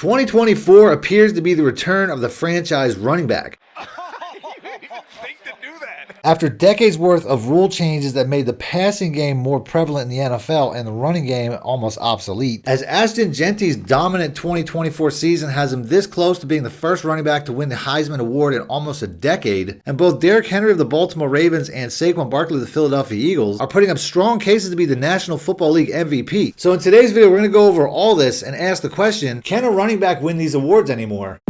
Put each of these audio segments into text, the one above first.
2024 appears to be the return of the franchise running back. After decades worth of rule changes that made the passing game more prevalent in the NFL and the running game almost obsolete, as Ashton Jeanty's dominant 2024 season has him this close to being the first running back to win the Heisman Award in almost a decade, and both Derrick Henry of the Baltimore Ravens and Saquon Barkley of the Philadelphia Eagles are putting up strong cases to be the National Football League MVP. So in today's video, we're going to go over all this and ask the question, can a running back win these awards anymore?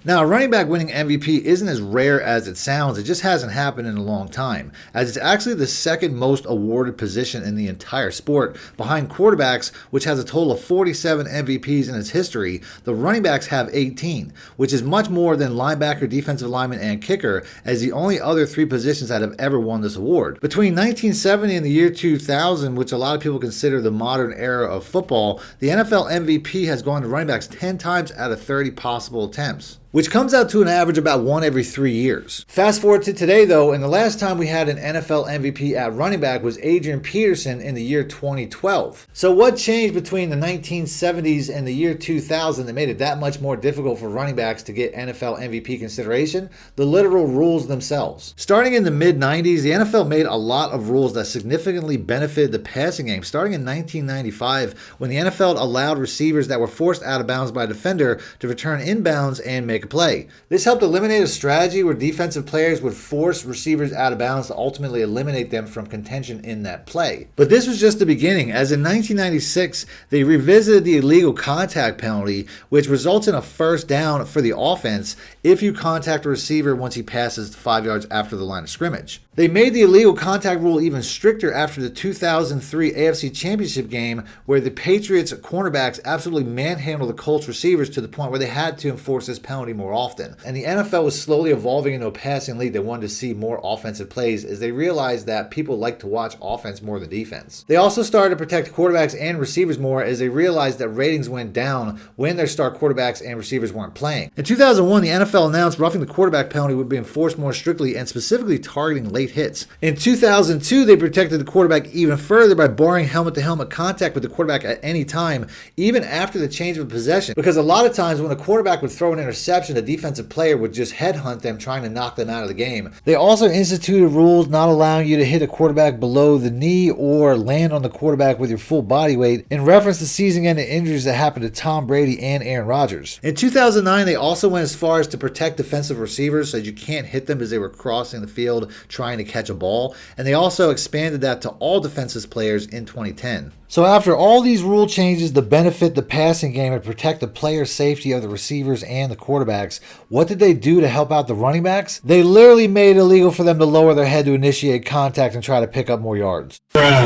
Now, a running back winning MVP isn't as rare as it sounds. It just hasn't happened in a long time, as it's actually the second most awarded position in the entire sport, behind quarterbacks, which has a total of 47 MVPs in its history. The running backs have 18, which is much more than linebacker, defensive lineman, and kicker, as the only other three positions that have ever won this award. Between 1970 and the year 2000, which a lot of people consider the modern era of football, the NFL MVP has gone to running backs 10 times out of 30 possible attempts, which comes out to an average about 1 every 3 years. Fast forward to today though, and the last time we had an NFL MVP at running back was Adrian Peterson in the year 2012. So what changed between the 1970s and the year 2000 that made it that much more difficult for running backs to get NFL MVP consideration? The literal rules themselves. Starting in the mid-90s, the NFL made a lot of rules that significantly benefited the passing game, starting in 1995 when the NFL allowed receivers that were forced out of bounds by a defender to return inbounds and make a play. This helped eliminate a strategy where defensive players would force receivers out of bounds to ultimately eliminate them from contention in that play. But this was just the beginning, as in 1996, they revisited the illegal contact penalty, which results in a first down for the offense if you contact a receiver once he passes 5 yards after the line of scrimmage. They made the illegal contact rule even stricter after the 2003 AFC Championship game, where the Patriots cornerbacks absolutely manhandled the Colts receivers to the point where they had to enforce this penalty more often. And the NFL was slowly evolving into a passing league that wanted to see more offensive plays, as they realized that people like to watch offense more than defense. They also started to protect quarterbacks and receivers more, as they realized that ratings went down when their star quarterbacks and receivers weren't playing. In 2001, the NFL announced roughing the quarterback penalty would be enforced more strictly and specifically targeting late hits. In 2002, they protected the quarterback even further by barring helmet-to-helmet contact with the quarterback at any time, even after the change of possession, because a lot of times when a quarterback would throw an interception, the defensive player would just headhunt them, trying to knock them out of the game. They also instituted rules not allowing you to hit a quarterback below the knee or land on the quarterback with your full body weight, in reference to season-ending injuries that happened to Tom Brady and Aaron Rodgers. In 2009, they also went as far as to protect defensive receivers so that you can't hit them as they were crossing the field trying to catch a ball, and they also expanded that to all defensive players in 2010. So after all these rule changes to benefit the passing game and protect the player safety of the receivers and the quarterbacks, what did they do to help out the running backs? They literally made it illegal for them to lower their head to initiate contact and try to pick up more yards.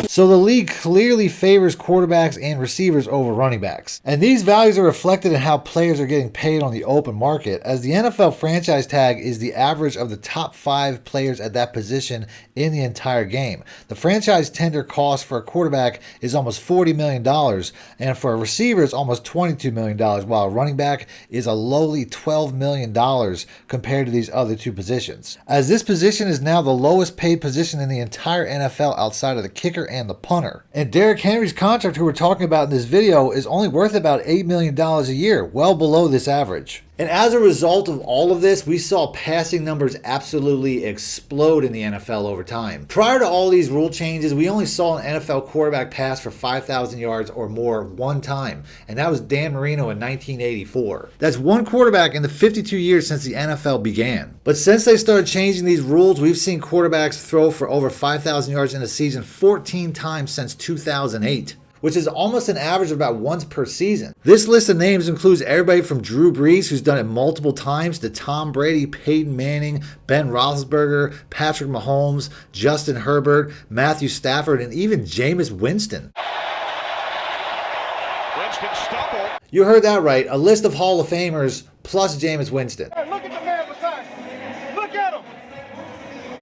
So the league clearly favors quarterbacks and receivers over running backs. And these values are reflected in how players are getting paid on the open market, as the NFL franchise tag is the average of the top 5 players at that position in the entire game. The franchise tender cost for a quarterback is almost $40 million, and for a receiver it's almost $22 million, while a running back is a lowly $12 million compared to these other two positions, as this position is now the lowest paid position in the entire NFL outside of the kicker and the punter. And Derrick Henry's contract, who we're talking about in this video, is only worth about $8 million a year, well below this average. And as a result of all of this, we saw passing numbers absolutely explode in the NFL over time. Prior to all these rule changes, we only saw an NFL quarterback pass for 5,000 yards or more one time, and that was Dan Marino in 1984. That's one quarterback in the 52 years since the NFL began. But since they started changing these rules, we've seen quarterbacks throw for over 5,000 yards in a season 14 times since 2008. Which is almost an average of about once per season. This list of names includes everybody from Drew Brees, who's done it multiple times, to Tom Brady, Peyton Manning, Ben Roethlisberger, Patrick Mahomes, Justin Herbert, Matthew Stafford, and even Jameis Winston. Winston stumbled. You heard that right, a list of Hall of Famers plus Jameis Winston. Hey, look at the man beside you. Look at him.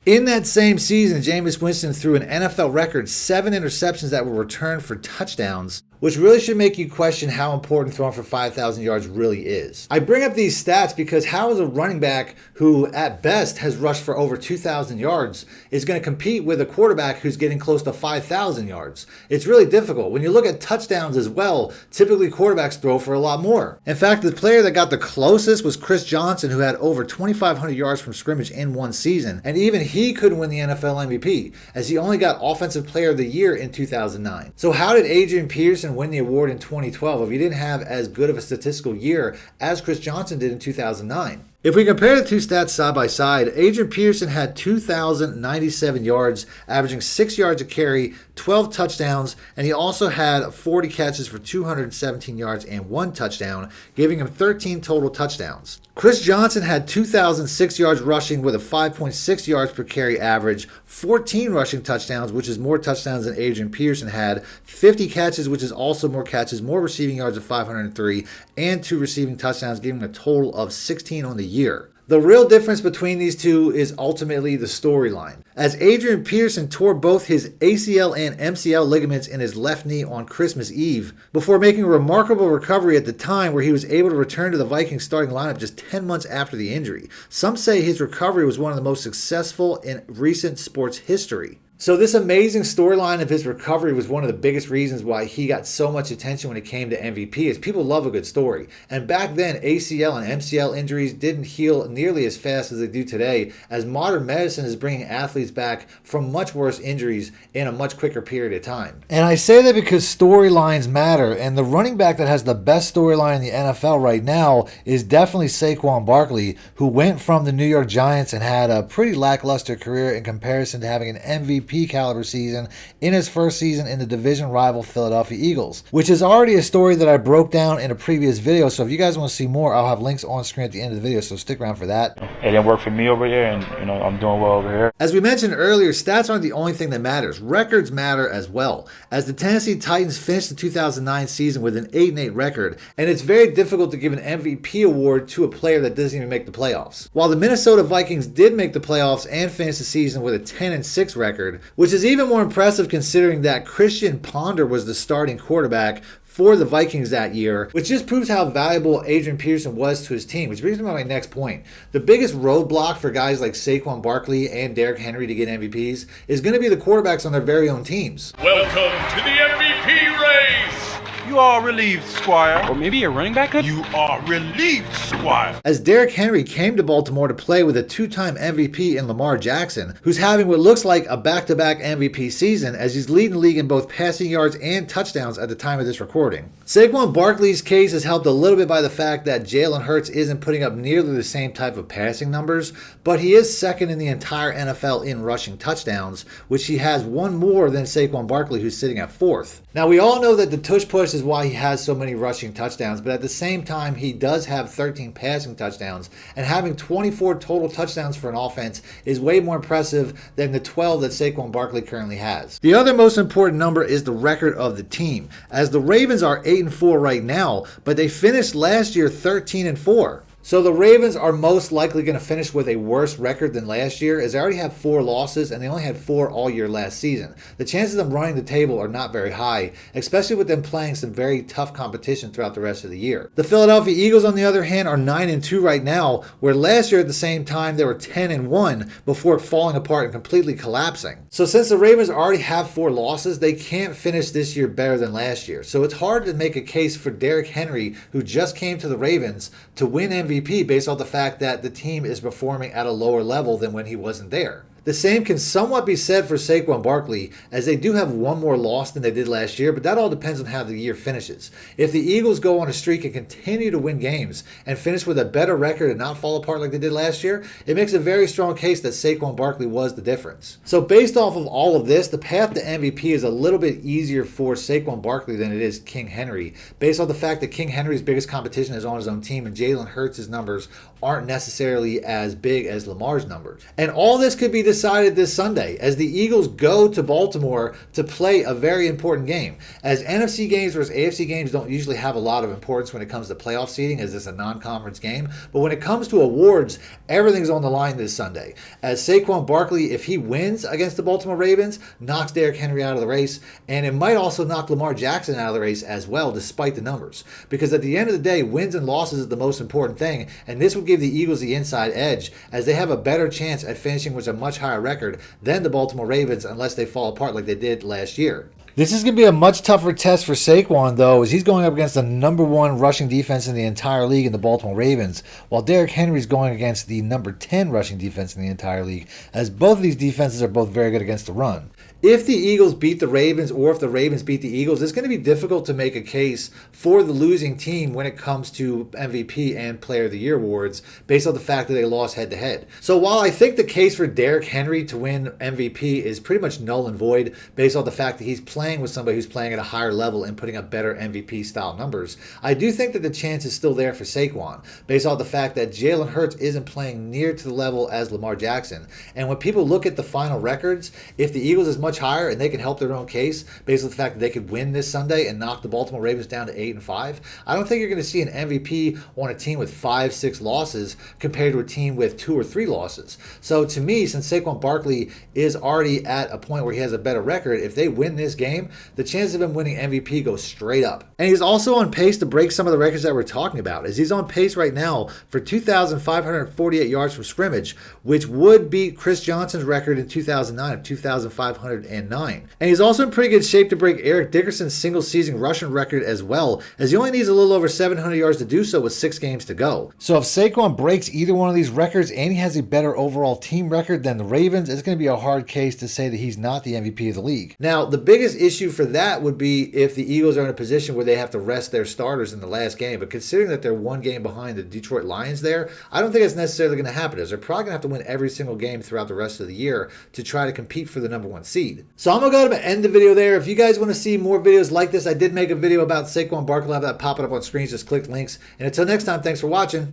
In that same season, Jameis Winston threw an NFL record 7 interceptions that were returned for touchdowns, which really should make you question how important throwing for 5,000 yards really is. I bring up these stats because how is a running back who at best has rushed for over 2,000 yards is going to compete with a quarterback who's getting close to 5,000 yards? It's really difficult. When you look at touchdowns as well, typically quarterbacks throw for a lot more. In fact, the player that got the closest was Chris Johnson, who had over 2,500 yards from scrimmage in one season, and even he couldn't win the NFL MVP, as he only got Offensive Player of the Year in 2009. So how did Adrian Peterson win the award in 2012 if he didn't have as good of a statistical year as Chris Johnson did in 2009? If we compare the two stats side by side, Adrian Peterson had 2,097 yards, averaging 6 yards a carry, 12 touchdowns, and he also had 40 catches for 217 yards and 1 touchdown, giving him 13 total touchdowns. Chris Johnson had 2,006 yards rushing with a 5.6 yards per carry average, 14 rushing touchdowns, which is more touchdowns than Adrian Peterson had, 50 catches, which is also more catches, more receiving yards of 503, and 2 receiving touchdowns, giving him a total of 16 on the year. The real difference between these two is ultimately the storyline, as Adrian Peterson tore both his ACL and MCL ligaments in his left knee on Christmas Eve before making a remarkable recovery at the time where he was able to return to the Vikings starting lineup just 10 months after the injury. Some say his recovery was one of the most successful in recent sports history. So this amazing storyline of his recovery was one of the biggest reasons why he got so much attention when it came to MVP, is people love a good story. And back then, ACL and MCL injuries didn't heal nearly as fast as they do today, as modern medicine is bringing athletes back from much worse injuries in a much quicker period of time. And I say that because storylines matter, and the running back that has the best storyline in the NFL right now is definitely Saquon Barkley, who went from the New York Giants and had a pretty lackluster career in comparison to having an MVP caliber season in his first season in the division rival Philadelphia Eagles, which is already a story that I broke down in a previous video. So if you guys want to see more, I'll have links on screen at the end of the video, so stick around for that. It didn't work for me over here, and I'm doing well over here. As we mentioned earlier, stats aren't the only thing that matters. Records matter as well, as the Tennessee Titans finished the 2009 season with an 8-8 record, and it's very difficult to give an MVP award to a player that doesn't even make the playoffs. While the Minnesota Vikings did make the playoffs and finish the season with a 10-6 record, which is even more impressive considering that Christian Ponder was the starting quarterback for the Vikings that year, which just proves how valuable Adrian Peterson was to his team, which brings me to my next point. The biggest roadblock for guys like Saquon Barkley and Derrick Henry to get MVPs is going to be the quarterbacks on their very own teams. Welcome to the MVP race! You are relieved, Squire. Or maybe a running back could? You are relieved, Squire. As Derrick Henry came to Baltimore to play with a 2-time MVP in Lamar Jackson, who's having what looks like a back-to-back MVP season as he's leading the league in both passing yards and touchdowns at the time of this recording. Saquon Barkley's case is helped a little bit by the fact that Jalen Hurts isn't putting up nearly the same type of passing numbers, but he is second in the entire NFL in rushing touchdowns, which he has one more than Saquon Barkley, who's sitting at 4th. Now, we all know that the tush push is why he has so many rushing touchdowns, but at the same time, he does have 13 passing touchdowns, and having 24 total touchdowns for an offense is way more impressive than the 12 that Saquon Barkley currently has. The other most important number is the record of the team, as the Ravens are 8-4 right now, but they finished last year 13-4. So the Ravens are most likely going to finish with a worse record than last year, as they already have 4 losses and they only had 4 all year last season. The chances of them running the table are not very high, especially with them playing some very tough competition throughout the rest of the year. The Philadelphia Eagles, on the other hand, are 9-2 right now, where last year at the same time they were 10-1 before falling apart and completely collapsing. So since the Ravens already have 4 losses, they can't finish this year better than last year. So it's hard to make a case for Derrick Henry, who just came to the Ravens, to win MVP based on the fact that the team is performing at a lower level than when he wasn't there. The same can somewhat be said for Saquon Barkley, as they do have 1 more loss than they did last year, but that all depends on how the year finishes. If the Eagles go on a streak and continue to win games and finish with a better record and not fall apart like they did last year, it makes a very strong case that Saquon Barkley was the difference. So based off of all of this, the path to MVP is a little bit easier for Saquon Barkley than it is King Henry, based on the fact that King Henry's biggest competition is on his own team and Jalen Hurts' numbers aren't necessarily as big as Lamar's numbers. And all this could be decided this Sunday as the Eagles go to Baltimore to play a very important game. As NFC games versus AFC games don't usually have a lot of importance when it comes to playoff seeding, as it's a non-conference game, but when it comes to awards, everything's on the line this Sunday. As Saquon Barkley, if he wins against the Baltimore Ravens, knocks Derrick Henry out of the race, and it might also knock Lamar Jackson out of the race as well, despite the numbers. Because at the end of the day, wins and losses is the most important thing, and this would give the Eagles the inside edge, as they have a better chance at finishing with a much higher record than the Baltimore Ravens unless they fall apart like they did last year. This is going to be a much tougher test for Saquon, though, as he's going up against the number 1 rushing defense in the entire league in the Baltimore Ravens, while Derrick Henry's going against the number 10 rushing defense in the entire league, as both of these defenses are both very good against the run. If the Eagles beat the Ravens or if the Ravens beat the Eagles, it's going to be difficult to make a case for the losing team when it comes to MVP and Player of the Year awards based on the fact that they lost head-to-head. So while I think the case for Derrick Henry to win MVP is pretty much null and void based on the fact that he's playing with somebody who's playing at a higher level and putting up better MVP-style numbers, I do think that the chance is still there for Saquon based on the fact that Jalen Hurts isn't playing near to the level as Lamar Jackson. And when people look at the final records, if the Eagles is much higher and they can help their own case based on the fact that they could win this Sunday and knock the Baltimore Ravens down to 8-5, I don't think you're going to see an MVP on a team with 5-6 losses compared to a team with 2 or 3 losses. So to me, since Saquon Barkley is already at a point where he has a better record, if they win this game, the chance of him winning MVP goes straight up. And he's also on pace to break some of the records that we're talking about, as he's on pace right now for 2,548 yards from scrimmage, which would beat Chris Johnson's record in 2009 of 2,509. And he's also in pretty good shape to break Eric Dickerson's single-season rushing record as well, as he only needs a little over 700 yards to do so with 6 games to go. So if Saquon breaks either one of these records and he has a better overall team record than the Ravens, it's going to be a hard case to say that he's not the MVP of the league. Now, the biggest issue for that would be if the Eagles are in a position where they have to rest their starters in the last game. But considering that they're 1 game behind the Detroit Lions there, I don't think it's necessarily going to happen, as they're probably going to have to win every single game throughout the rest of the year to try to compete for the number 1 seed. So I'm going to go ahead and end the video there. If you guys want to see more videos like this, I did make a video about Saquon Barkley. I'll have that popping up on screens. Just click links. And until next time, thanks for watching.